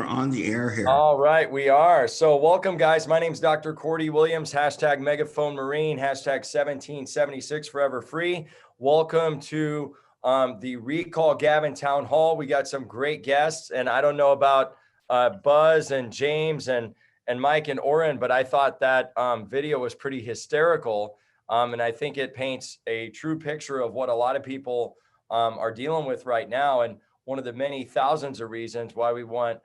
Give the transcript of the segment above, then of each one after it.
on the air here. All right, we are. So welcome, guys. My name's Dr. Cordy Williams, hashtag Megaphone Marine, hashtag 1776 Forever Free. Welcome to the Recall Gavin Town Hall. We got some great guests, and I don't know about Buzz and James and Mike and Oren, but I thought that video was pretty hysterical. And I think it paints a true picture of what a lot of people are dealing with right now. And one of the many thousands of reasons why we want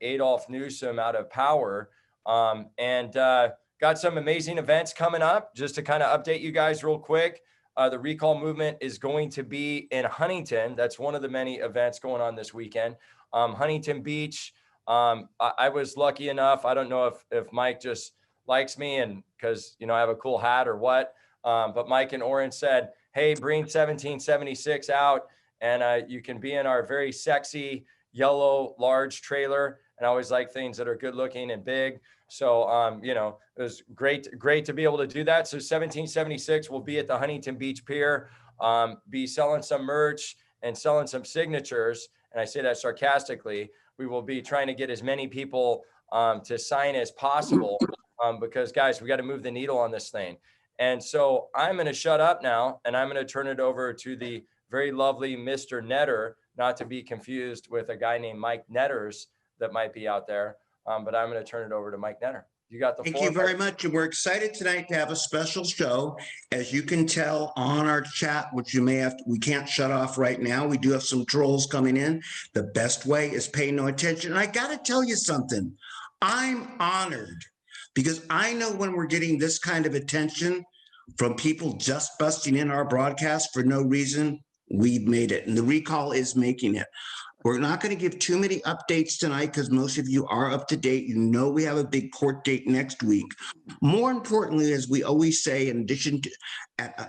Adolf Newsom out of power. Got some amazing events coming up. Just to kind of update you guys real quick, the recall movement is going to be in Huntington. That's one of the many events going on this weekend. Huntington Beach. I was lucky enough. I don't know if Mike just likes me and because, you know, I have a cool hat or what. But Mike and Oren said, hey, bring 1776 out and you can be in our very sexy yellow large trailer. And I always like things that are good looking and big. So, you know, it was great to be able to do that. So 1776 will be at the Huntington Beach Pier, be selling some merch and selling some signatures. And I say that sarcastically. We will be trying to get as many people to sign as possible because, guys, we got to move the needle on this thing. And so I'm going to shut up now, and I'm going to turn it over to the very lovely Mr. Netter, not to be confused with a guy named Mike Netters that might be out there. But I'm going to turn it over to Mike Netter. You got the floor. Thank you very much. And we're excited tonight to have a special show. As you can tell on our chat, which we can't shut off right now. We do have some trolls coming in. The best way is pay no attention. And I got to tell you something. I'm honored because I know when we're getting this kind of attention from people just busting in our broadcast for no reason, we've made it. And the recall is making it. We're not going to give too many updates tonight because most of you are up to date. You know we have a big court date next week. More importantly, as we always say, in addition to,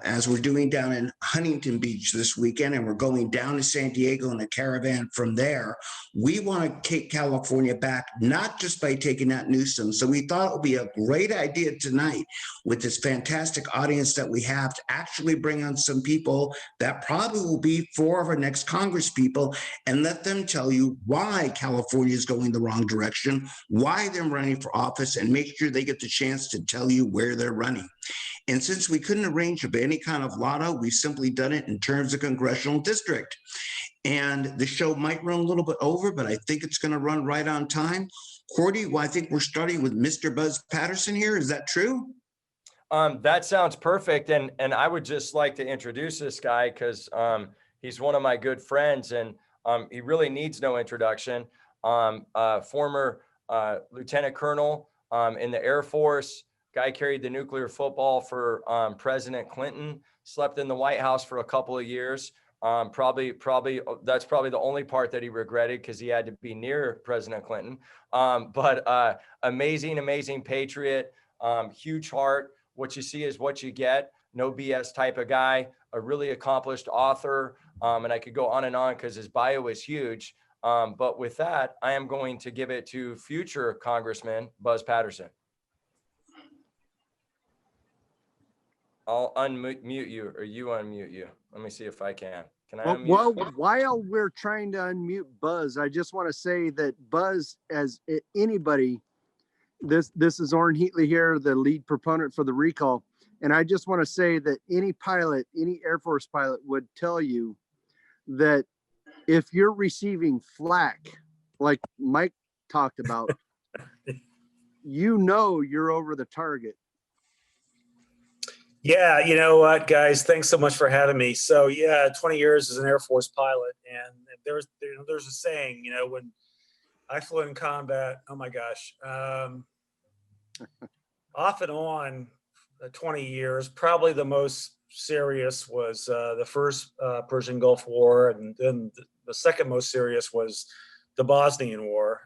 as we're doing down in Huntington Beach this weekend, and we're going down to San Diego in a caravan from there, we want to take California back, not just by taking out Newsom. So we thought it would be a great idea tonight with this fantastic audience that we have to actually bring on some people that probably will be 4 of our next Congress people and let them tell you why California is going the wrong direction, why they're running for office, and make sure they get the chance to tell you where they're running. And since we couldn't arrange any kind of lotto, we've simply done it in terms of congressional district. And the show might run a little bit over, but I think it's going to run right on time. Cordy, well, I think we're starting with Mr. Buzz Patterson here. Is that true? That sounds perfect. And I would just like to introduce this guy because he's one of my good friends and he really needs no introduction. Former Lieutenant Colonel in the Air Force. Guy carried the nuclear football for President Clinton, slept in the White House for a couple of years. Probably that's probably the only part that he regretted because he had to be near President Clinton. But amazing patriot, huge heart. What you see is what you get. No BS type of guy, a really accomplished author. And I could go on and on because his bio is huge. But with that, I am going to give it to future Congressman Buzz Patterson. I'll unmute you or you unmute you. Let me see if I can. Can I unmute? Well, while we're trying to unmute Buzz, I just want to say that Buzz, as anybody, this is Orrin Heatley here, the lead proponent for the recall. And I just want to say that any pilot, any Air Force pilot would tell you that if you're receiving flack, like Mike talked about, you know you're over the target. Yeah, you know what, guys? Thanks so much for having me. So, yeah, 20 years as an Air Force pilot, and there's a saying, you know, when I flew in combat, oh my gosh, off and on, 20 years. Probably the most serious was the first Persian Gulf War, and then the second most serious was the Bosnian War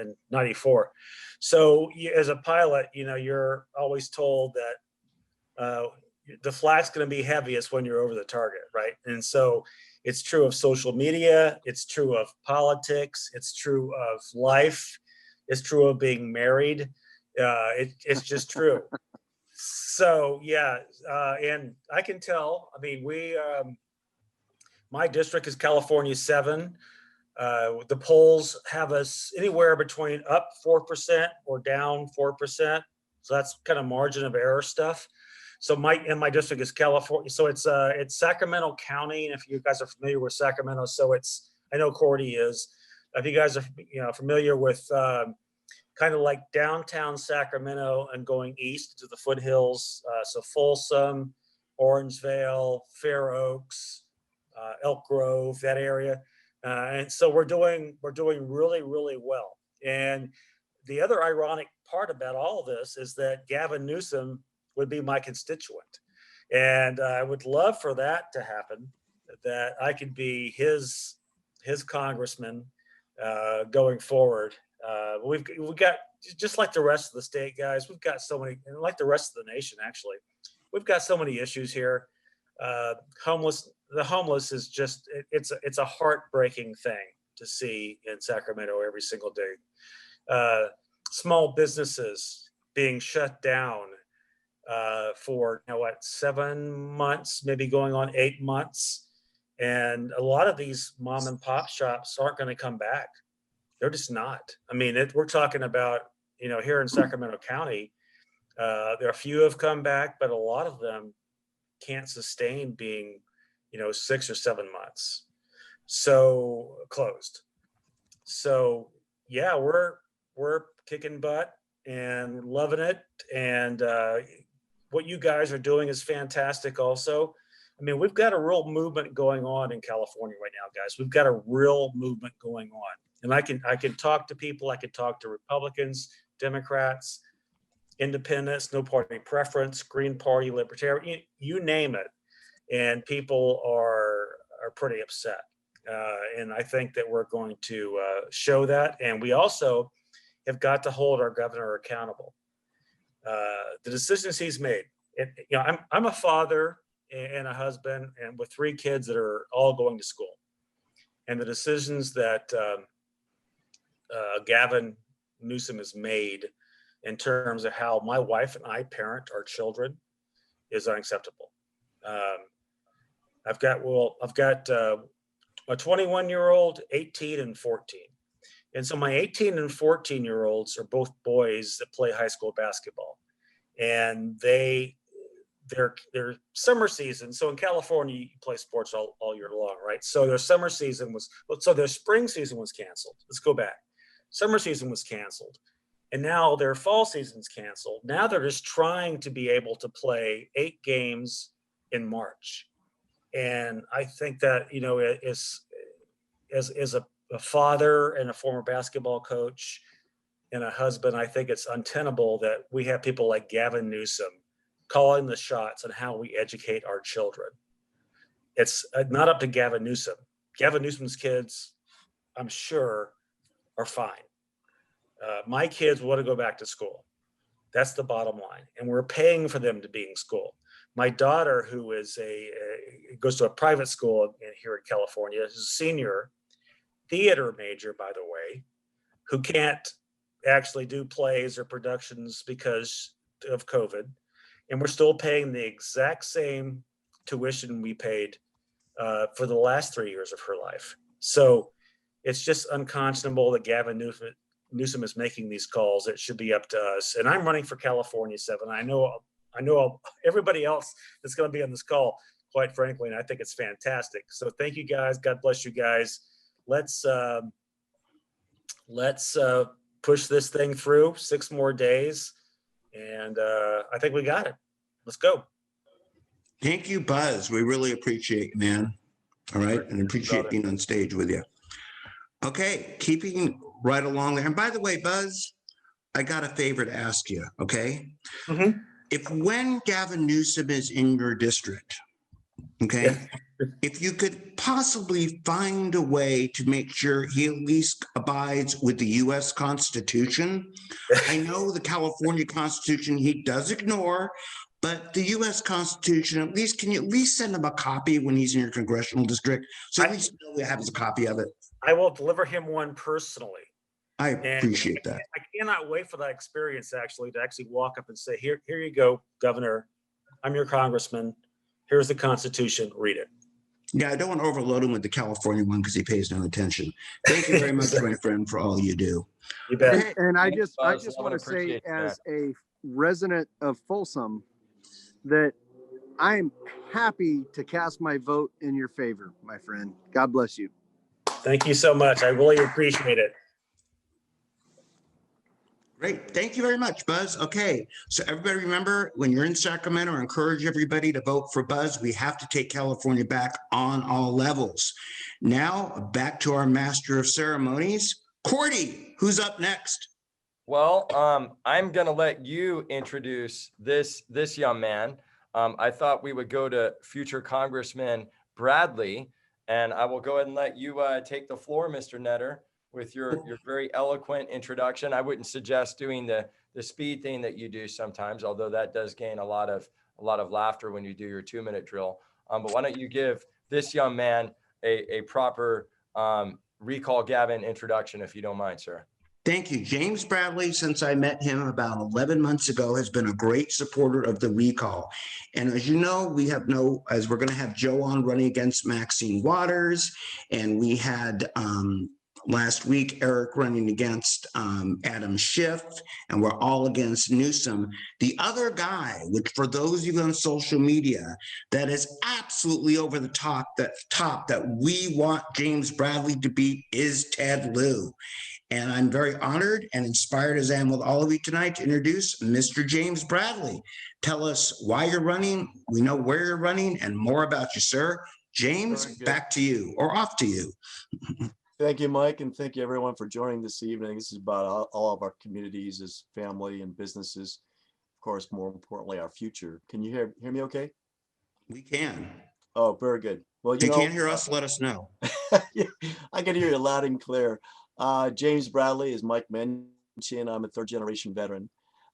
in '94. So, as a pilot, you know, you're always told that the flak's going to be heaviest when you're over the target, right? And so it's true of social media, it's true of politics, it's true of life, it's true of being married. It's just true. So yeah, and I can tell. I mean, my district is California 7. The polls have us anywhere between up 4% or down 4%. So that's kind of margin of error stuff. So my district is California. So it's Sacramento County. And if you guys are familiar with Sacramento, so I know Cordy is. If you guys are familiar with kind of like downtown Sacramento and going east to the foothills, so Folsom, Orangevale, Fair Oaks, Elk Grove, that area. And so we're doing really, really well. And the other ironic part about all of this is that Gavin Newsom would be my constituent. And I would love for that to happen, that I could be his congressman going forward. We've got, just like the rest of the state, guys, we've got so many, and like the rest of the nation, actually, we've got so many issues here. The homeless is just, it's a heartbreaking thing to see in Sacramento every single day. Small businesses being shut down for 7 months, maybe going on 8 months. And a lot of these mom and pop shops aren't going to come back. They're just not. I mean, we're talking about, here in Sacramento County, there are a few have come back, but a lot of them can't sustain being, 6 or 7 months. So closed. So yeah, we're kicking butt and loving it. And what you guys are doing is fantastic also. I mean, we've got a real movement going on in California right now, guys. We've got a real movement going on. And I can talk to people. I can talk to Republicans, Democrats, independents, no party preference, Green Party, Libertarian, you name it. And people are pretty upset. And I think that we're going to show that. And we also have got to hold our governor accountable. The decisions he's made. And, I'm a father and a husband, and with 3 kids that are all going to school. And the decisions that Gavin Newsom has made in terms of how my wife and I parent our children is unacceptable. I've got a 21-year-old, 18, and 14. And so my 18 and 14-year-olds are both boys that play high school basketball. And their summer season. So in California, you play sports all year long, right? So their summer season their spring season was canceled. Let's go back. Summer season was canceled. And now their fall season's canceled. Now they're just trying to be able to play 8 games in March. And I think that, as a father and a former basketball coach and a husband, I think it's untenable that we have people like Gavin Newsom calling the shots on how we educate our children. It's not up to Gavin Newsom. Gavin Newsom's kids, I'm sure, are fine. My kids want to go back to school. That's the bottom line. And we're paying for them to be in school. My daughter, who is goes to a private school here in California, is a senior theater major, by the way, who can't actually do plays or productions because of COVID. And we're still paying the exact same tuition we paid for the last 3 years of her life. So it's just unconscionable that Gavin Newsom is making these calls. It should be up to us. And I'm running for California 7. I know everybody else that's going to be on this call, quite frankly, and I think it's fantastic. So thank you guys. God bless you guys. Let's push this thing through 6 more days. And I think we got it. Let's go. Thank you, Buzz. We really appreciate you, man. All right. And appreciate being on stage with you. Okay. Keeping right along there. And by the way, Buzz, I got a favor to ask you. Okay. Mm-hmm. If when Gavin Newsom is in your district, okay, yeah, if you could possibly find a way to make sure he at least abides with the U.S. Constitution. I know the California Constitution he does ignore, but the U.S. Constitution, at least, can you at least send him a copy when he's in your congressional district? So at least he has a copy of it. I will deliver him one personally. I appreciate that. I cannot wait for that experience, actually, to actually walk up and say, here you go, Governor. I'm your congressman. Here's the Constitution. Read it. Yeah, I don't want to overload him with the California one because he pays no attention. Thank you very much, my friend, for all you do. You bet. Okay. And I Thanks, just Buzz. Love want and to say, appreciate you, man. as a resident of Folsom, that I'm happy to cast my vote in your favor, my friend. God bless you. Thank you so much. I really appreciate it. Great. Thank you very much, Buzz. Okay. So everybody remember, when you're in Sacramento, I encourage everybody to vote for Buzz. We have to take California back on all levels. Now back to our master of ceremonies, Cordy, who's up next? Well, I'm going to let you introduce this young man. I thought we would go to future Congressman Bradley, and I will go ahead and let you take the floor, Mr. Netter, with your very eloquent introduction. I wouldn't suggest doing the speed thing that you do sometimes, although that does gain a lot of laughter when you do your 2-minute drill. But why don't you give this young man a proper recall Gavin introduction, if you don't mind, sir. Thank you. James Bradley, since I met him about 11 months ago, has been a great supporter of the recall. And as you know, as we're going to have Joe on running against Maxine Waters, and we had last week Eric running against Adam Schiff, and we're all against Newsom. The other guy, which for those of you on social media, that is absolutely over the top that we want James Bradley to beat is Ted Lieu. And I'm very honored and inspired, as I am with all of you tonight, to introduce Mr. James Bradley. Tell us why you're running, we know where you're running, and more about you, sir. James, back to you, or off to you. Thank you, Mike, and thank you everyone for joining this evening. This is about all of our communities as family and businesses. Of course, more importantly, our future. Can you hear me okay? We can. Oh, very good. Well, If you can't hear us, let us know. I can hear you loud and clear. James Bradley, as Mike mentioned, I'm a third-generation veteran.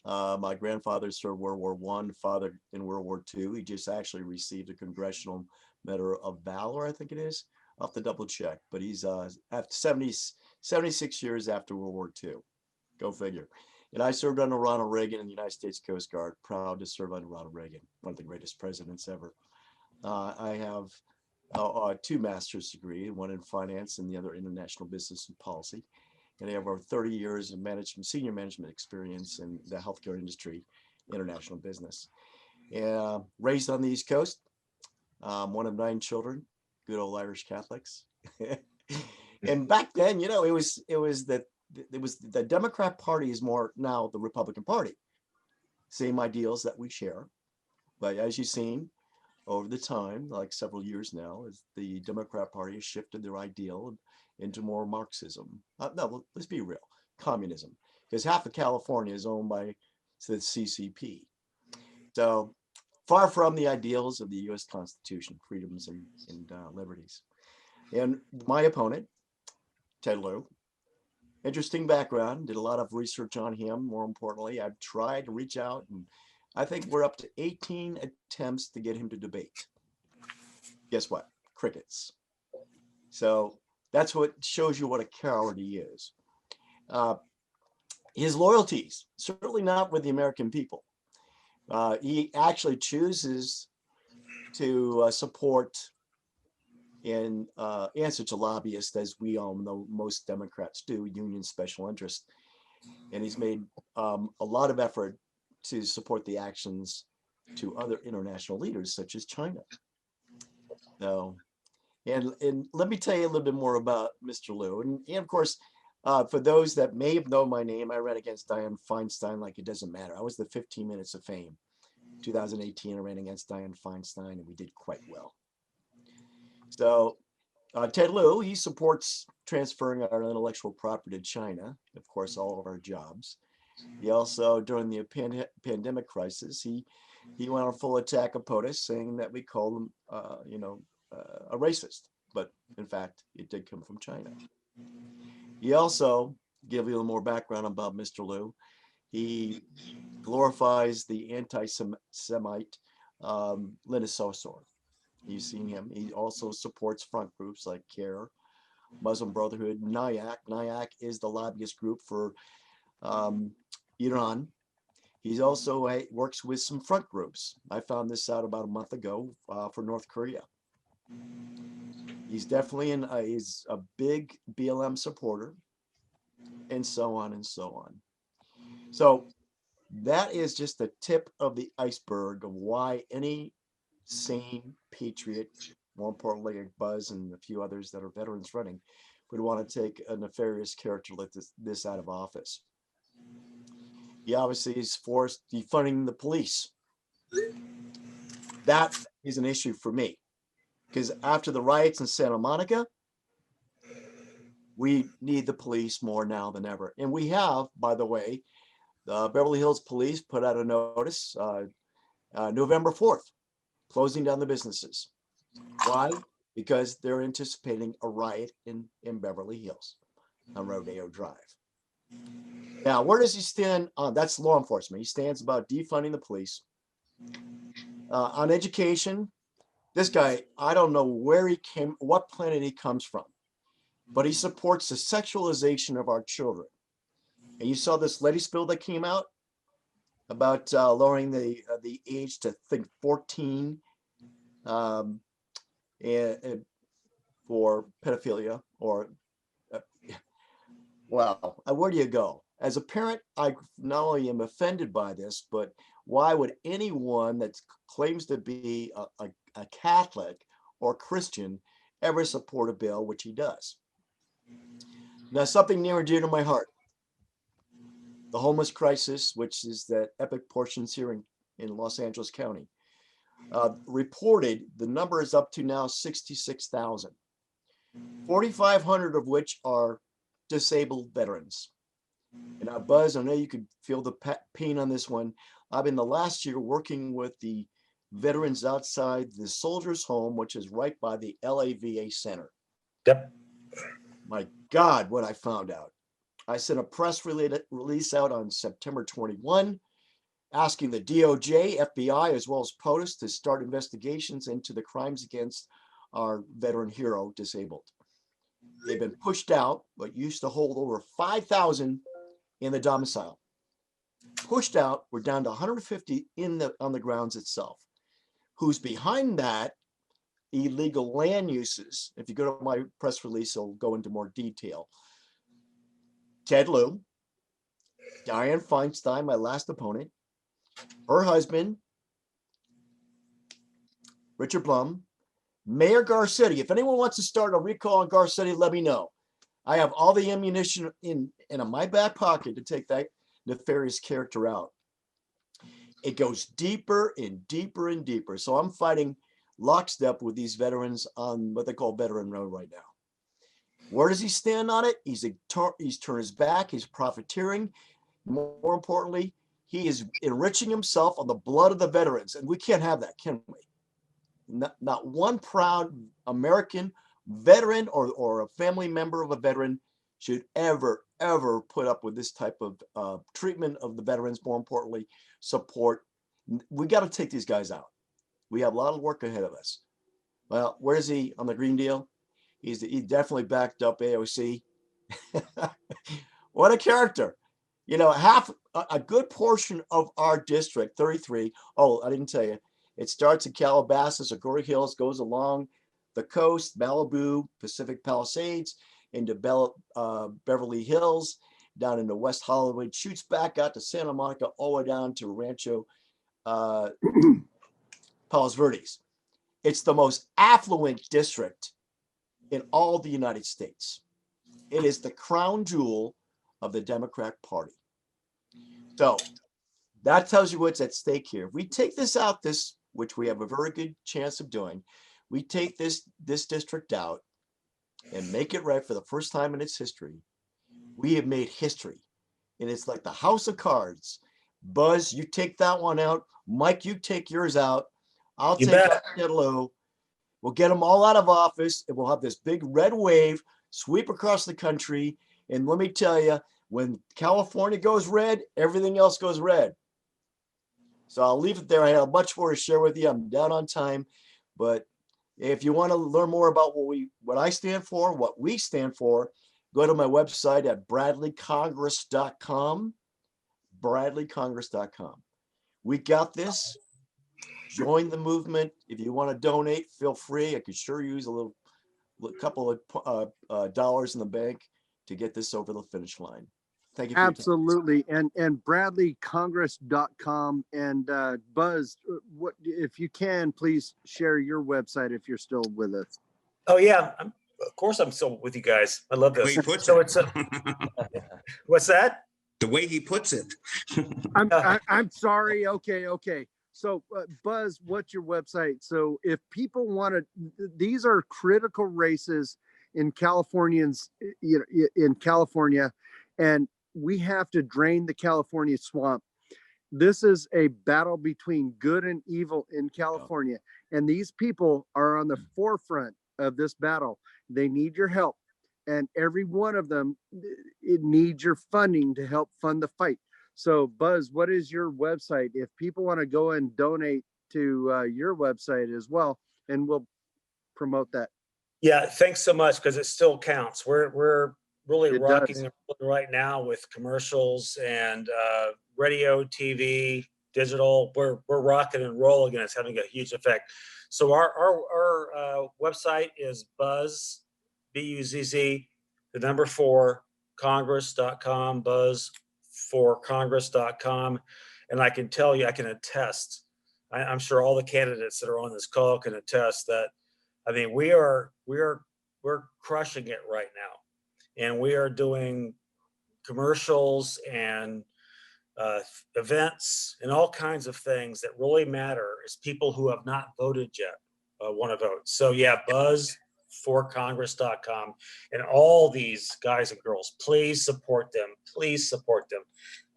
My grandfather served World War I, father in World War II. He just actually received a Congressional Medal of Valor, I think it is. I'll have to double check, but he's after 76 years after World War II. Go figure. And I served under Ronald Reagan in the United States Coast Guard. Proud to serve under Ronald Reagan, one of the greatest presidents ever. I have 2 master's degrees, one in finance and the other international business and policy. And I have over 30 years of senior management experience in the healthcare industry, international business. Raised on the East Coast, one of 9 children, good old Irish Catholics. And back then, you know, it was the Democrat Party is more now the Republican Party. Same ideals that we share, but as you've seen over the time, like several years now, as the Democrat Party has shifted their ideal into more Marxism. No, let's be real, communism, because half of California is owned by the CCP. So far from the ideals of the U.S. Constitution, freedoms and liberties. And my opponent, Ted Lieu, interesting background, did a lot of research on him. More importantly, I've tried to reach out, and I think we're up to 18 attempts to get him to debate. Guess what? Crickets. So that's what shows you what a coward he is. His loyalties, certainly not with the American people. He actually chooses to support and answer to lobbyists, as we all know most Democrats do, union special interest. And he's made a lot of effort to support the actions to other international leaders, such as China. So, and let me tell you a little bit more about Mr. Lieu. And of course, for those that may have known my name, I ran against Dianne Feinstein like it doesn't matter. I was the 15 Minutes of Fame. 2018, I ran against Dianne Feinstein, and we did quite well. So Ted Lieu, he supports transferring our intellectual property to China, of course, all of our jobs. He also, during the pandemic crisis, he went on full attack of POTUS, saying that we called him, a racist. But in fact, it did come from China. He also, give you a little more background about Mr. Lieu, he glorifies the anti-Semite Linda Sarsour. You've seen him. He also supports front groups like CARE, Muslim Brotherhood, NIAC. NIAC is the lobbyist group for Iran. He also works with some front groups. I found this out about a month ago for North Korea. He's definitely he's a big BLM supporter, and so on and so on. So that is just the tip of the iceberg of why any sane patriot, more importantly, like Buzz and a few others that are veterans running, would want to take a nefarious character like this out of office. He obviously is forced defunding the police. That is an issue for me, because after the riots in Santa Monica, we need the police more now than ever. And we have, by the way, the Beverly Hills Police put out a notice November 4th, closing down the businesses. Why? Because they're anticipating a riot in Beverly Hills on Rodeo Drive. Now, where does he stand on? That's law enforcement. He stands about defunding the police. On education, this guy, I don't know where he came, what planet he comes from, but he supports the sexualization of our children. And you saw this latest bill that came out about lowering the age to, I think, 14 and for pedophilia or well, where do you go? As a parent, I not only am offended by this, but why would anyone that claims to be a Catholic or Christian ever support a bill, which he does? Now, something near and dear to my heart, the homeless crisis, which is the epic portions here in Los Angeles County, reported the number is up to now 66,000, 4,500 of which are disabled veterans. And now, Buzz, I know you could feel the pain on this one. I've been the last year working with the veterans outside the Soldiers' Home, which is right by the LAVA Center. Yep. My God, what I found out. I sent a press release out on September 21, asking the DOJ, FBI, as well as POTUS to start investigations into the crimes against our veteran hero disabled. They've been pushed out, but used to hold over 5,000 in the domicile. Pushed out, we're down to 150 on the grounds itself. Who's behind that? Illegal land uses. If you go to my press release, I'll go into more detail. Ted Lieu, Dianne Feinstein, my last opponent, her husband, Richard Blum, Mayor Garcetti. If anyone wants to start a recall on Garcetti, let me know. I have all the ammunition in my back pocket to take that nefarious character out. It goes deeper and deeper and deeper. So I'm fighting lockstep with these veterans on what they call Veteran Road right now. Where does he stand on it? He's turned his back. He's profiteering. More importantly, he is enriching himself on the blood of the veterans. And we can't have that, can we? Not one proud American veteran or a family member of a veteran should ever put up with this type of treatment of the veterans. More importantly, support. We got to take these guys out. We have a lot of work ahead of us. Well, where is he on the Green Deal? He definitely backed up AOC. What a character. You know, a good portion of our district, 33. Oh, I didn't tell you. It starts in Calabasas, Agoura Hills, goes along the coast, Malibu, Pacific Palisades, into Beverly Hills, down into West Hollywood, shoots back out to Santa Monica, all the way down to Rancho Palos Verdes. It's the most affluent district in all the United States. It is the crown jewel of the Democrat Party. So that tells you what's at stake here. If we take this out, which we have a very good chance of doing, we take this district out and make it right for the first time in its history, we have made history. And it's like the house of cards. Buzz, you take that one out. Mike, you take yours out. I'll take out Low. We'll get them all out of office, and we'll have this big red wave sweep across the country. And let me tell you, when California goes red, everything else goes red. So I'll leave it there. I have much more to share with you. I'm down on time, but if you want to learn more about what I stand for, what we stand for, go to my website at bradleycongress.com. bradleycongress.com. We got this. join the movement. If you want to donate, feel free. I could sure use a couple of dollars in the bank to get this over the finish line. Thank you. For Absolutely. And bradleycongress.com and Buzz, what if you can please share your website if you're still with us. Oh yeah, of course I'm still with you guys. I love The way this. he puts So it. it's what's that? The way he puts it. I'm sorry. Okay. So Buzz, what's your website? So if people want to, these are critical races in Californians, in California, and we have to drain the California swamp. This is a battle between good and evil in California. And these people are on the forefront of this battle. They need your help. And every one of them, it needs your funding to help fund the fight. So Buzz, what is your website? If people want to go and donate to your website as well, and we'll promote that. Yeah, thanks so much, because it still counts. We're really It rocking does. right now with commercials and radio, TV, digital. We're rocking and rolling, and it's having a huge effect. So our website is Buzz, BUZZ, the number 4, Congress.com, Buzz4Congress.com. And I can tell you, I can attest, I'm sure all the candidates that are on this call can attest that, I mean, we're crushing it right now. And we are doing commercials and events and all kinds of things that really matter as people who have not voted yet want to vote. So yeah, Buzz4Congress.com, and all these guys and girls, please support them. Please support them.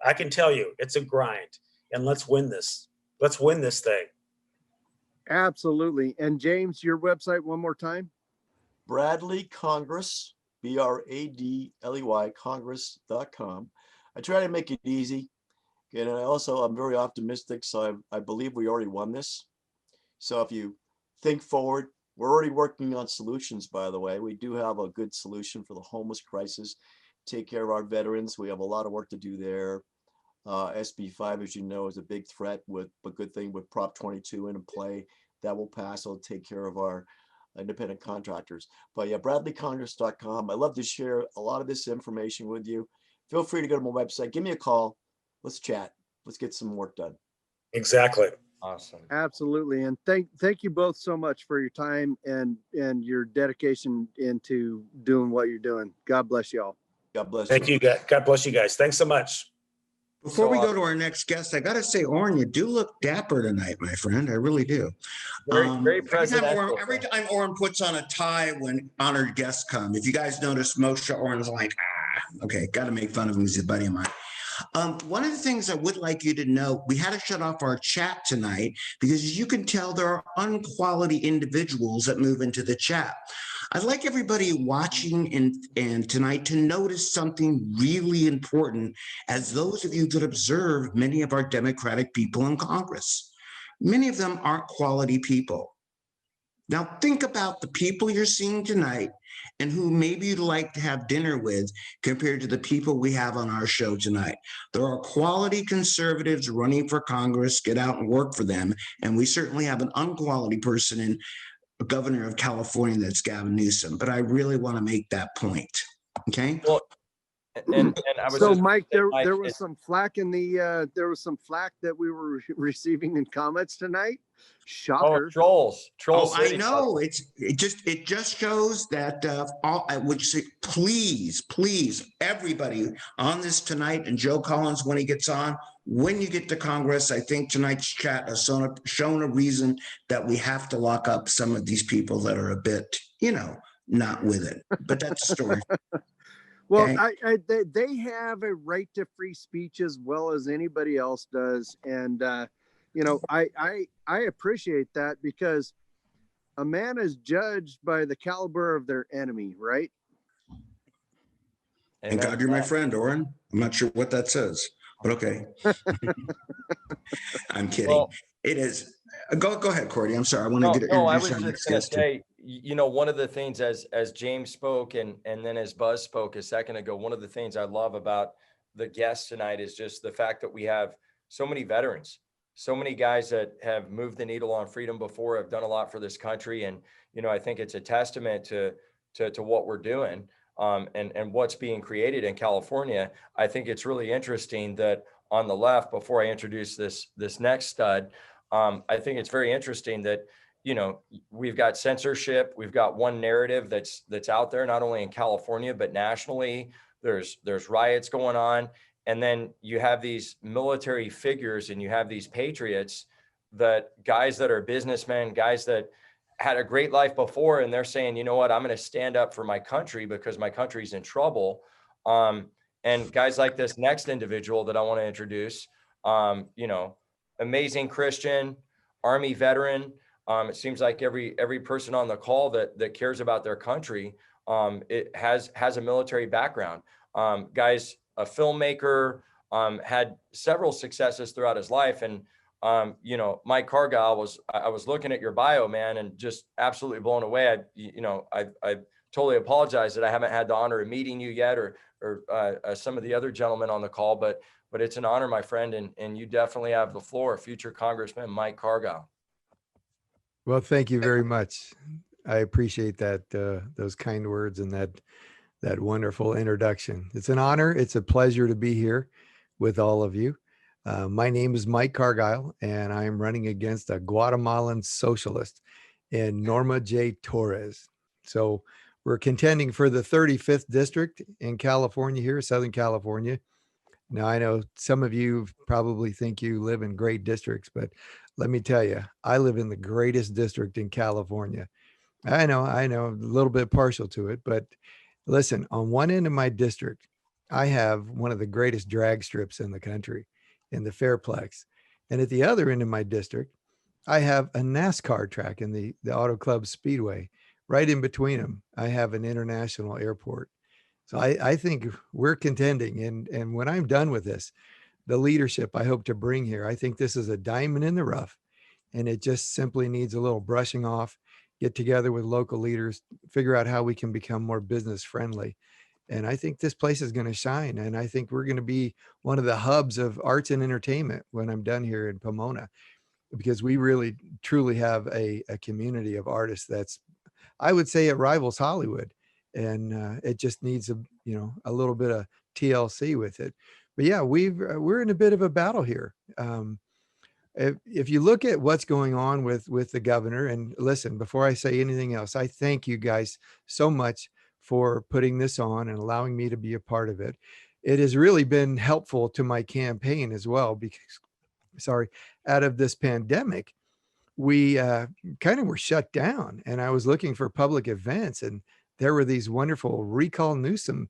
I can tell you it's a grind, and let's win this. Let's win this thing. Absolutely. And James, your website one more time. Bradley Congress, BRADLEY Congress.com. I try to make it easy. And I'm very optimistic. So I believe we already won this. So if you think forward, we're already working on solutions, by the way. We do have a good solution for the homeless crisis. Take care of our veterans. We have a lot of work to do there. SB 5, as you know, is a big threat, with a good thing with Prop 22 in play. That will pass. It'll take care of our independent contractors. But yeah, BradleyCongress.com. I love to share a lot of this information with you. Feel free to go to my website. Give me a call. Let's chat. Let's get some work done. Exactly. Awesome. Absolutely. And thank you both so much for your time and your dedication into doing what you're doing. God bless y'all. God bless Thank you. God bless you guys. Thanks so much. Before So, we go to our next guest, I got to say, Oren, you do look dapper tonight, my friend. I really do. Very presidential. Every time Oren puts on a tie when honored guests come, if you guys notice, Moshe Oren's like, okay, got to make fun of him. He's a buddy of mine. One of the things I would like you to know, we had to shut off our chat tonight because, as you can tell, there are unquality individuals that move into the chat. I'd like everybody watching and tonight to notice something really important, as those of you that observe many of our Democratic people in Congress. Many of them aren't quality people. Now, think about the people you're seeing tonight and who maybe you'd like to have dinner with compared to the people we have on our show tonight. There are quality conservatives running for Congress. Get out and work for them. And we certainly have an unquality person in governor of California, that's Gavin Newsom. But I really want to make that point. Okay. Well, and I was So just Mike, there Mike, was some flack in the there was some flack that we were receiving in comments tonight. Shocker. trolls. Oh, I City. know. It just shows that I would say, please, everybody on this tonight, and Joe Collins when he gets on, when you get to Congress, I think tonight's chat has shown a reason that we have to lock up some of these people that are a bit, not with it. But that's the story. Well, Okay. they have a right to free speech as well as anybody else does, and I appreciate that, because a man is judged by the caliber of their enemy, right? And God, you're my friend, Oren. I'm not sure what that says, but okay. I'm kidding. Well, it is. Go ahead, Cordy. I'm sorry. I want to get No, I introduce was our just next going to guest. say, one of the things as James spoke and then as Buzz spoke a second ago, one of the things I love about the guests tonight is just the fact that we have so many veterans, so many guys that have moved the needle on freedom before, have done a lot for this country. And, I think it's a testament to what we're doing, and what's being created in California. I think it's really interesting that on the left, before I introduce this next stud, I think it's very interesting that, we've got censorship. We've got one narrative that's out there, not only in California, but nationally. There's riots going on. And then you have these military figures and you have these patriots, that guys that are businessmen, guys that had a great life before, and they're saying, you know what, I'm going to stand up for my country because my country's in trouble. And guys like this next individual that I want to introduce, amazing Christian, Army veteran. It seems like every person on the call that cares about their country, it has a military background. Guys, a filmmaker, had several successes throughout his life. And, Mike Cargile I was looking at your bio, man, and just absolutely blown away. I totally apologize that I haven't had the honor of meeting you yet, or some of the other gentlemen on the call, but it's an honor, my friend. And you definitely have the floor, future Congressman Mike Cargile. Well, thank you very much. I appreciate that, those kind words and that wonderful introduction. It's an honor. It's a pleasure to be here with all of you. My name is Mike Cargile, and I am running against a Guatemalan socialist in Norma J. Torres. So we're contending for the 35th district in California here, Southern California. Now, I know some of you probably think you live in great districts, but let me tell you, I live in the greatest district in California. I know, a little bit partial to it, but listen, on one end of my district, I have one of the greatest drag strips in the country, in the Fairplex. And at the other end of my district, I have a NASCAR track in the Auto Club Speedway. Right in between them, I have an international airport. So I think we're contending. And when I'm done with this, the leadership I hope to bring here, I think this is a diamond in the rough, and it just simply needs a little brushing off, get together with local leaders, figure out how we can become more business friendly. And I think this place is going to shine. And I think we're going to be one of the hubs of arts and entertainment when I'm done here in Pomona, because we really, truly have a community of artists that's, I would say, it rivals Hollywood. And it just needs a little bit of TLC with it. But yeah, we're in a bit of a battle here. If you look at what's going on with the governor, and listen, before I say anything else, I thank you guys so much for putting this on and allowing me to be a part of it. It has really been helpful to my campaign as well, because, out of this pandemic, we kind of were shut down, and I was looking for public events, and there were these wonderful Recall Newsom,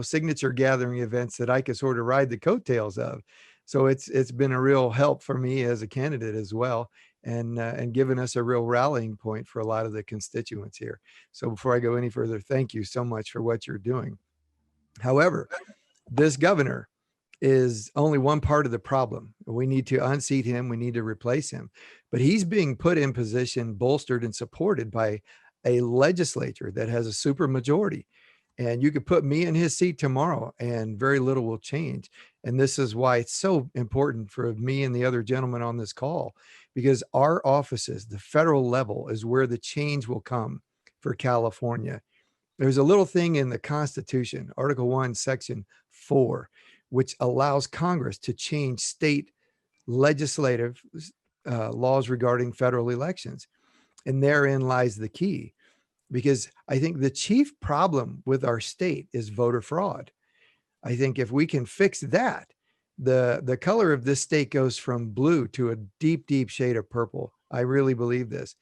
signature gathering events that I could sort of ride the coattails of. So it's been a real help for me as a candidate as well, and given us a real rallying point for a lot of the constituents here. So before I go any further, thank you so much for what you're doing. However, this governor is only one part of the problem. We need to unseat him. We need to replace him. But he's being put in position, bolstered and supported by a legislature that has a super majority. And you could put me in his seat tomorrow and very little will change. And this is why it's so important for me and the other gentlemen on this call, because our offices, the federal level, is where the change will come for California. There's a little thing in the Constitution, Article 1, Section 4, which allows Congress to change state legislative laws regarding federal elections. And therein lies the key, because I think the chief problem with our state is voter fraud. I think if we can fix that, the color of this state goes from blue to a deep, deep shade of purple. I really believe this.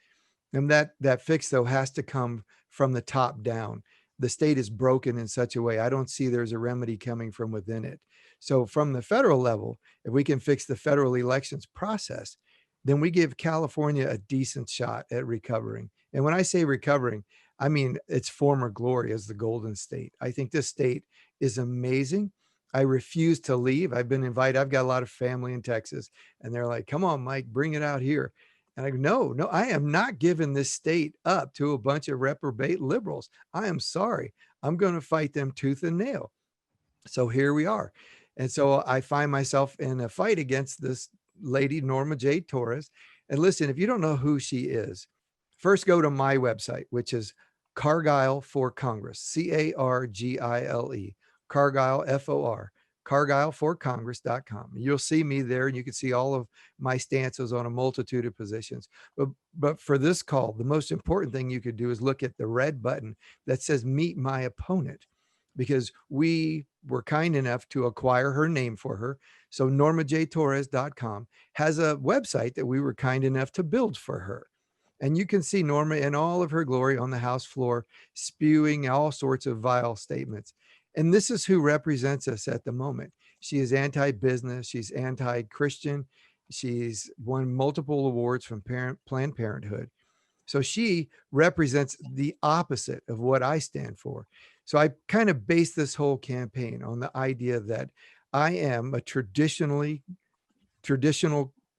And that fix, though, has to come from the top down. The state is broken in such a way, I don't see there's a remedy coming from within it. So from the federal level, if we can fix the federal elections process, then we give California a decent shot at recovering. And when I say recovering, I mean its former glory as the Golden State. I think this state is amazing. I refuse to leave. I've been invited. I've got a lot of family in Texas, and they're like, come on, Mike, bring it out here. And I go, no, I am not giving this state up to a bunch of reprobate liberals. I am sorry. I'm going to fight them tooth and nail. So here we are. And so I find myself in a fight against this lady, Norma J. Torres. And listen, if you don't know who she is, first go to my website, which is Cargile for Congress, Cargile, Cargile, FOR, cargileforcongress.com. You'll see me there, and you can see all of my stances on a multitude of positions. But for this call, the most important thing you could do is look at the red button that says meet my opponent, because we were kind enough to acquire her name for her. So normajtorres.com has a website that we were kind enough to build for her. And you can see Norma in all of her glory on the House floor, spewing all sorts of vile statements. And this is who represents us at the moment. She is anti-business. She's anti-Christian. She's won multiple awards from Planned Parenthood. So she represents the opposite of what I stand for. So I kind of base this whole campaign on the idea that I am a traditional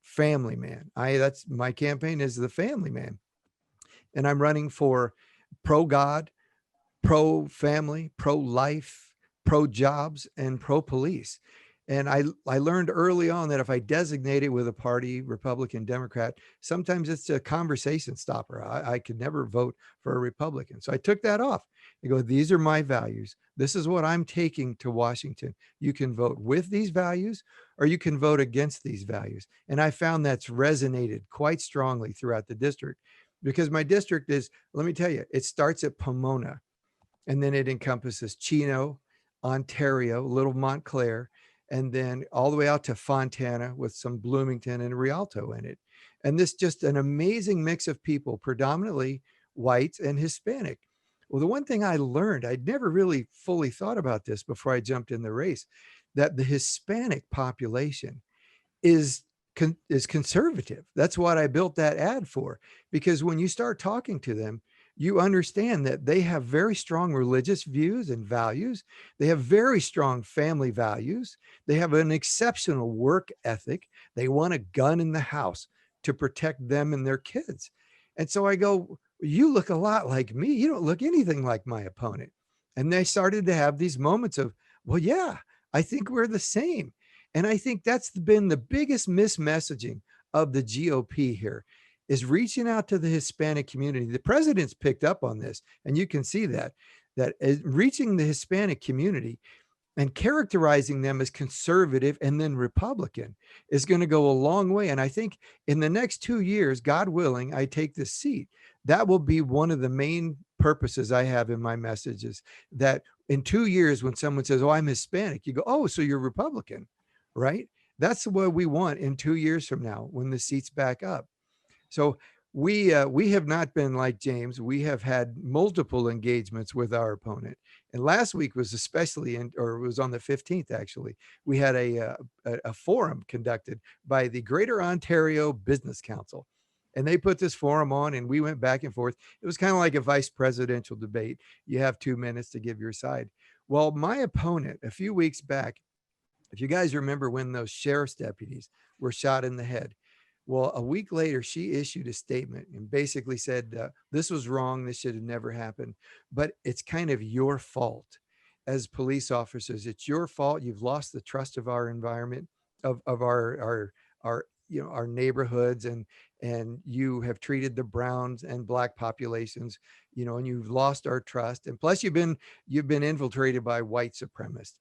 family man. That's my campaign, is the family man. And I'm running for pro-God, pro-family, pro-life, pro-jobs, and pro-police. And I learned early on that if I designate it with a party, Republican, Democrat, sometimes it's a conversation stopper. I could never vote for a Republican. So I took that off. I go, these are my values. This is what I'm taking to Washington. You can vote with these values, or you can vote against these values. And I found that's resonated quite strongly throughout the district, because my district is, let me tell you, it starts at Pomona, and then it encompasses Chino, Ontario, Little Montclair, and then all the way out to Fontana with some Bloomington and Rialto in it. And this just an amazing mix of people, predominantly white and Hispanic. Well, the one thing I learned, I'd never really fully thought about this before I jumped in the race, that the Hispanic population is conservative. That's what I built that ad for, because when you start talking to them, you understand that they have very strong religious views and values. They have very strong family values. They have an exceptional work ethic. They want a gun in the house to protect them and their kids. And so I go, you look a lot like me. You don't look anything like my opponent. And they started to have these moments of, well, yeah, I think we're the same. And I think that's been the biggest mismessaging of the GOP here, is reaching out to the Hispanic community. The president's picked up on this, and you can see that reaching the Hispanic community and characterizing them as conservative and then Republican is going to go a long way. And I think in the next 2 years, God willing, I take this seat, that will be one of the main purposes I have in my messages, that in 2 years, when someone says, oh, I'm Hispanic, you go, oh, so you're Republican, right? That's what we want in 2 years from now, when the seat's back up. So we have not been like James. We have had multiple engagements with our opponent. And last week was especially, or it was on the 15th, actually, we had a forum conducted by the Greater Ontario Business Council. And they put this forum on, and we went back and forth. It was kind of like a vice presidential debate. You have 2 minutes to give your side. Well, my opponent, a few weeks back, if you guys remember when those sheriff's deputies were shot in the head, well, a week later, she issued a statement and basically said, this was wrong. This should have never happened. But it's kind of your fault as police officers. It's your fault. You've lost the trust of our environment, of our our neighborhoods, and you have treated the browns and black populations, and you've lost our trust. And plus, you've been infiltrated by white supremacists.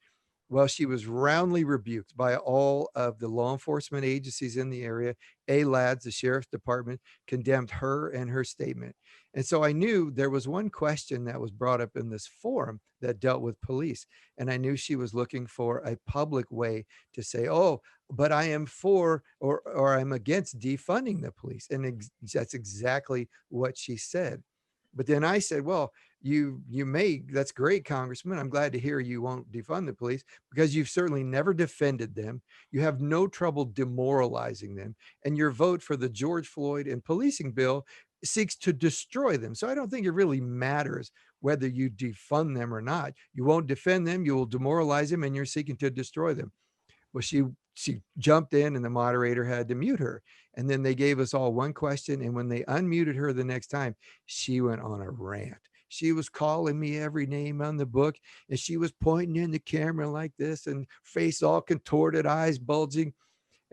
Well, she was roundly rebuked by all of the law enforcement agencies in the area. ALADS, the sheriff's department, condemned her and her statement. And so I knew there was one question that was brought up in this forum that dealt with police. And I knew she was looking for a public way to say, oh, but I am for, or I'm against defunding the police. And that's exactly what she said. But then I said, well, you may, that's great, Congressman. I'm glad to hear you won't defund the police, because you've certainly never defended them. You have no trouble demoralizing them. And your vote for the George Floyd and policing bill seeks to destroy them. So I don't think it really matters whether you defund them or not. You won't defend them, you will demoralize them, and you're seeking to destroy them. Well, she jumped in, and the moderator had to mute her. And then they gave us all one question. And when they unmuted her the next time, she went on a rant. She was calling me every name on the book, and she was pointing in the camera like this, and face all contorted, eyes bulging.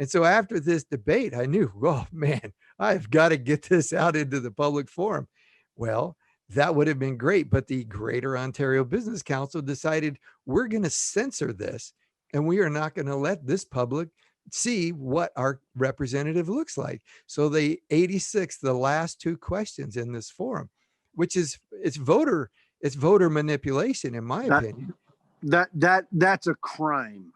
And so after this debate, I knew, oh man, I've got to get this out into the public forum. Well, that would have been great. But the Greater Ontario Business Council decided we're going to censor this and we are not going to let this public see what our representative looks like. So they 86 the last two questions in this forum, which is it's voter manipulation, in my opinion. That's a crime.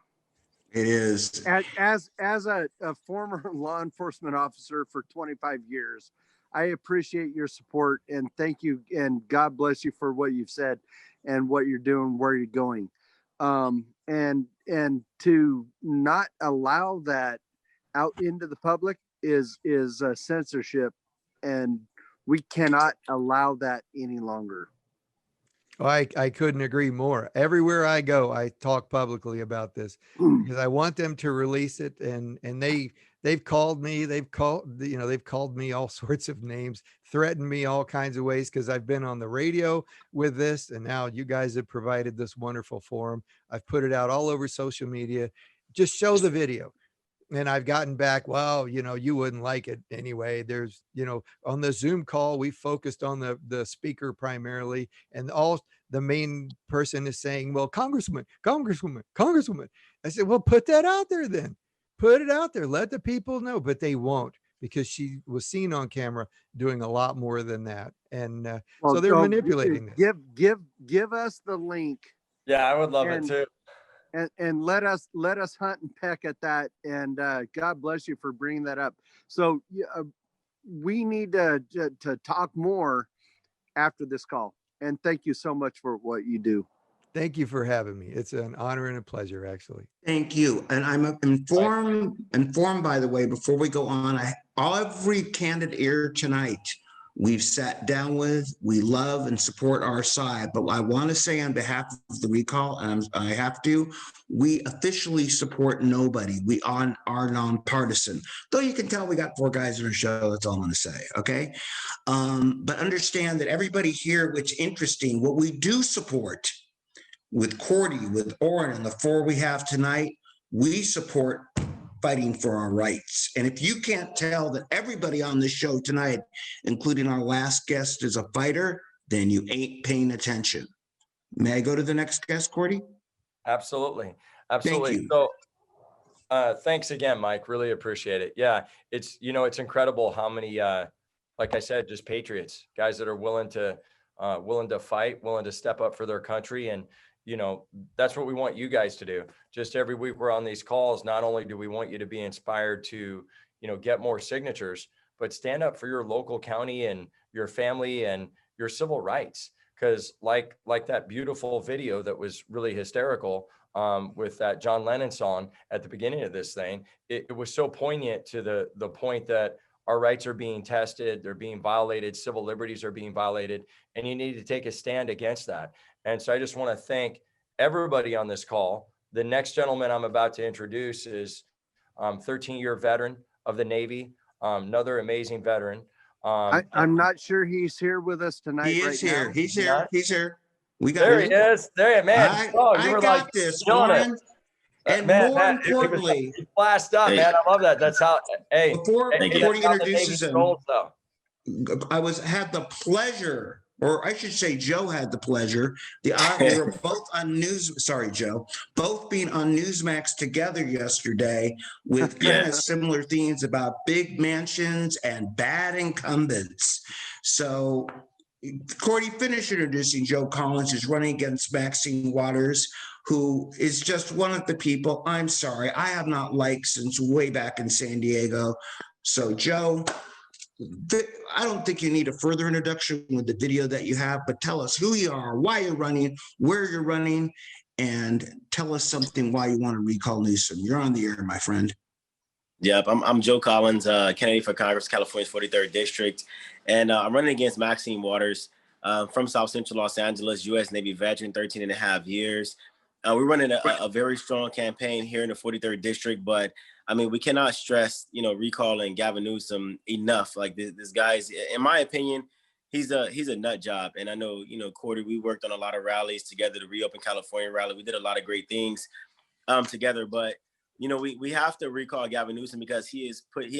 It is. As a former law enforcement officer for 25 years, I appreciate your support and thank you, and God bless you for what you've said and what you're doing, where you're going. And to not allow that out into the public is censorship, and we cannot allow that any longer. I couldn't agree more. Everywhere I go, I talk publicly about this because I want them to release it. And they've called me, they've called me all sorts of names, threatened me all kinds of ways because I've been on the radio with this. And now you guys have provided this wonderful forum. I've put it out all over social media. Just show the video. And I've gotten back, well, you wouldn't like it anyway. There's, on the Zoom call, we focused on the speaker primarily, and all the main person is saying, well, Congresswoman. I said, well, put that out there then. Put it out there. Let the people know, but they won't, because she was seen on camera doing a lot more than that. And so they're manipulating this. Give us the link. Yeah, I would love it too. And let us hunt and peck at that. And God bless you for bringing that up. So we need to talk more after this call. And thank you so much for what you do. Thank you for having me. It's an honor and a pleasure, actually. Thank you. And I'm informed, by the way, before we go on, every candidate here tonight, we've sat down with, we love and support our side. But I want to say on behalf of the recall, and I have to, we officially support nobody. We are nonpartisan. Though you can tell we got 4 guys in our show, that's all I'm going to say, okay? But understand that everybody here, which is interesting, what we do support with Cordy, with Orrin, and the 4 we have tonight, we support fighting for our rights. And if you can't tell that everybody on this show tonight, including our last guest, is a fighter, then you ain't paying attention. May I go to the next guest, Cordy? Absolutely. Thank you. So thanks again, Mike. Really appreciate it. Yeah, it's incredible how many, like I said, just patriots, guys that are willing to fight, willing to step up for their country. And that's what we want you guys to do. Just every week we're on these calls. Not only do we want you to be inspired to, get more signatures, but stand up for your local county and your family and your civil rights. Because like that beautiful video that was really hysterical with that John Lennon song at the beginning of this thing, it was so poignant to the point that our rights are being tested, they're being violated, civil liberties are being violated, and you need to take a stand against that. And so I just want to thank everybody on this call. The next gentleman I'm about to introduce is 13-year veteran of the Navy, another amazing veteran. I'm not sure he's here with us tonight. He is here. He's here. He's here. We got there. He is. There, man. I got this, Orrin. And man, more importantly, he flashed up, man. I love that. That's how. Hey, before he introduces him, rolls, I had the pleasure, or I should say, Joe had the pleasure. We were both on Joe, both being on Newsmax together yesterday with kind of similar themes about big mansions and bad incumbents. So, Cordy, finish introducing Joe Collins, who's running against Maxine Waters, who is just one of the people, I'm sorry, I have not liked since way back in San Diego. So, Joe, I don't think you need a further introduction with the video that you have, but tell us who you are, why you're running, where you're running, and tell us something why you want to recall Newsom. You're on the air, my friend. Yep, I'm Joe Collins, candidate for Congress, California's 43rd District, and I'm running against Maxine Waters from South Central Los Angeles, U.S. Navy veteran, 13 and a half years. We're running a very strong campaign here in the 43rd District, but I mean, we cannot stress, recalling Gavin Newsom enough. Like this guy's, in my opinion, he's a nut job. And I know, Cordy, we worked on a lot of rallies together, the Reopen California rally. We did a lot of great things together, but we have to recall Gavin Newsom because he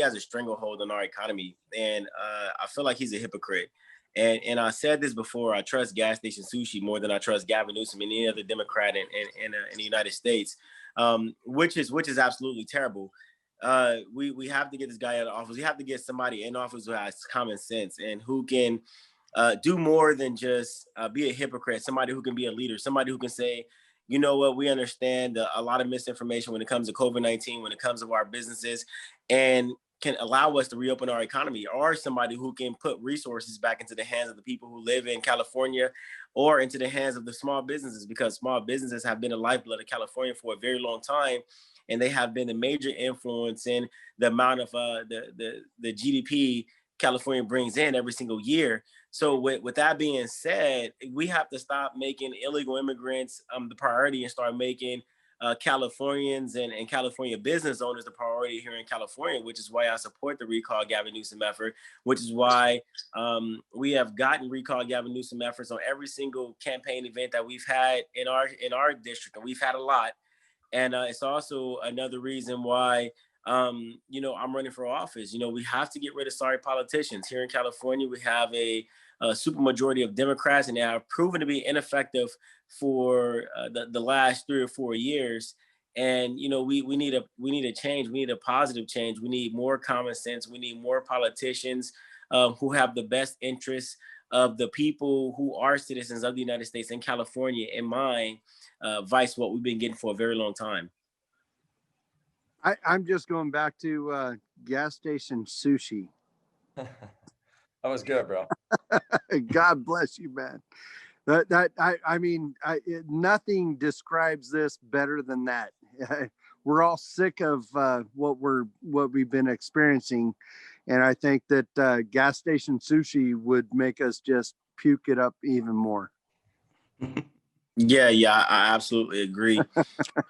has a stranglehold on our economy, and I feel like he's a hypocrite. And I said this before, I trust gas station sushi more than I trust Gavin Newsom and any other Democrat in the United States, which is absolutely terrible. We have to get this guy out of office. We have to get somebody in office who has common sense and who can do more than just be a hypocrite, somebody who can be a leader, somebody who can say, you know what, we understand a lot of misinformation when it comes to COVID-19, when it comes to our businesses, and can allow us to reopen our economy, or somebody who can put resources back into the hands of the people who live in California or into the hands of the small businesses, because small businesses have been the lifeblood of California for a very long time. And they have been a major influence in the amount of the GDP California brings in every single year. So with that being said, we have to stop making illegal immigrants the priority and start making Californians and California business owners the priority here in California, which is why I support the Recall Gavin Newsom effort, which is why we have gotten Recall Gavin Newsom efforts on every single campaign event that we've had in our district, and we've had a lot. And it's also another reason why I'm running for office. We have to get rid of sorry politicians. Here in California, we have a super majority of Democrats, and they have proven to be ineffective for the last 3 or 4 years. And we need a change. We need a positive change. We need more common sense. We need more politicians who have the best interests of the people who are citizens of the United States and California in mind, vice what we've been getting for a very long time. I'm just going back to gas station sushi. That was good, bro. God bless you, man. Nothing describes this better than that. We're all sick of what we've been experiencing, and I think that gas station sushi would make us just puke it up even more. Yeah, I absolutely agree.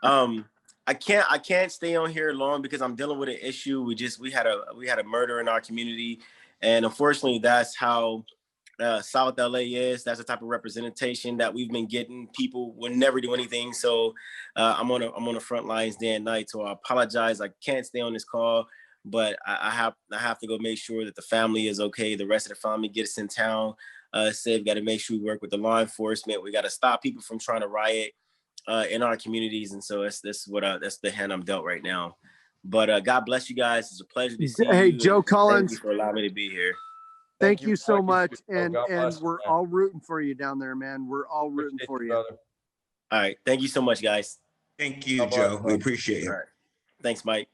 I can't stay on here long because I'm dealing with an issue. We had a murder in our community, and unfortunately, that's how South LA is. That's the type of representation that we've been getting. People will never do anything. So I'm on the front lines day and night. So I apologize. I can't stay on this call, but I have to go make sure that the family is okay. The rest of the family gets in town. Safe. Got to make sure we work with the law enforcement. We got to stop people from trying to riot in our communities. And so that's the hand I'm dealt right now. But God bless you guys. It's a pleasure to see you. Hey, Joe Collins, thank you for allowing me to be here. Thank you so much. And bless, we're all rooting for you down there, man. We're all rooting for you. Brother. All right. Thank you so much, guys. Thank you, Joe. We appreciate you. All right. Thanks, Mike.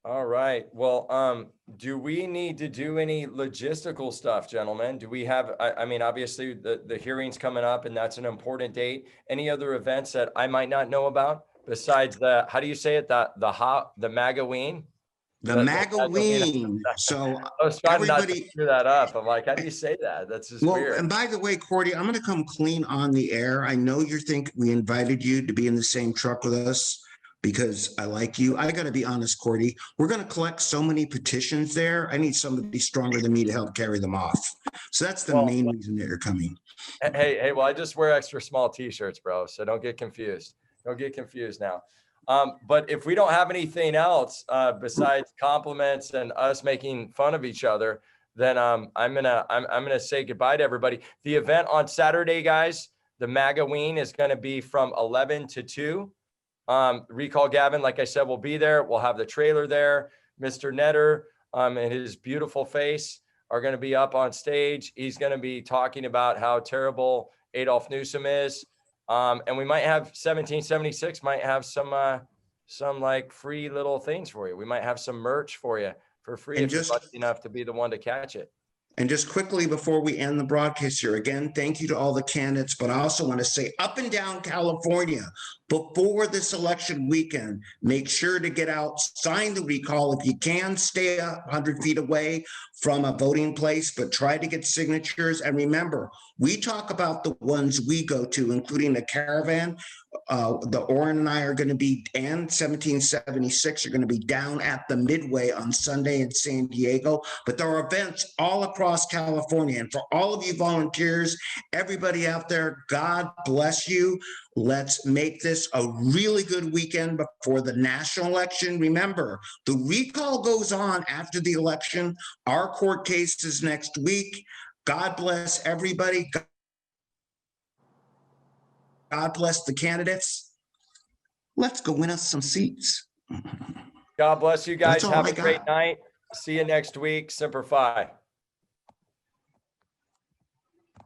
All right. Well, do we need to do any logistical stuff, gentlemen? Do we have, I mean, obviously the hearing's coming up and that's an important date. Any other events that I might not know about besides how do you say it? The MAGAween? The MAGAween. So I was trying not to everybody screw that up. I'm like, how do you say that? That's just weird. And by the way, Cordy, I'm going to come clean on the air. I know you think we invited you to be in the same truck with us because I like you. I got to be honest, Cordy. We're going to collect so many petitions there. I need somebody stronger than me to help carry them off. So that's the main reason that you're coming. Hey, well, I just wear extra small t-shirts, bro. So don't get confused. Don't get confused now. But if we don't have anything else besides compliments and us making fun of each other, then I'm gonna say goodbye to everybody. The event on Saturday, guys, the MAGAween is going to be from 11 to 2. Recall Gavin, like I said, will be there. We'll have the trailer there. Mr. Netter and his beautiful face are going to be up on stage. He's going to be talking about how terrible Adolf Newsom is. And we might have 1776 might have some like free little things for you. We might have some merch for you for free if you're lucky enough to be the one to catch it. And just quickly before we end the broadcast here, again, thank you to all the candidates, but I also want to say up and down California, before this election weekend, make sure to get out, sign the recall. If you can, stay 100 feet away from a voting place, but try to get signatures. And remember, we talk about the ones we go to, including the Caravan. The Oren and I are going to be, and 1776 are going to be down at the Midway on Sunday in San Diego. But there are events all across California. And for all of you volunteers, everybody out there, God bless you. Let's make this a really good weekend before the national election. Remember, the recall goes on after the election. Our court case is next week. God bless everybody. God bless the candidates. Let's go win us some seats. God bless you guys. That's all Have I a great got. night. See you next week. Semper Fi.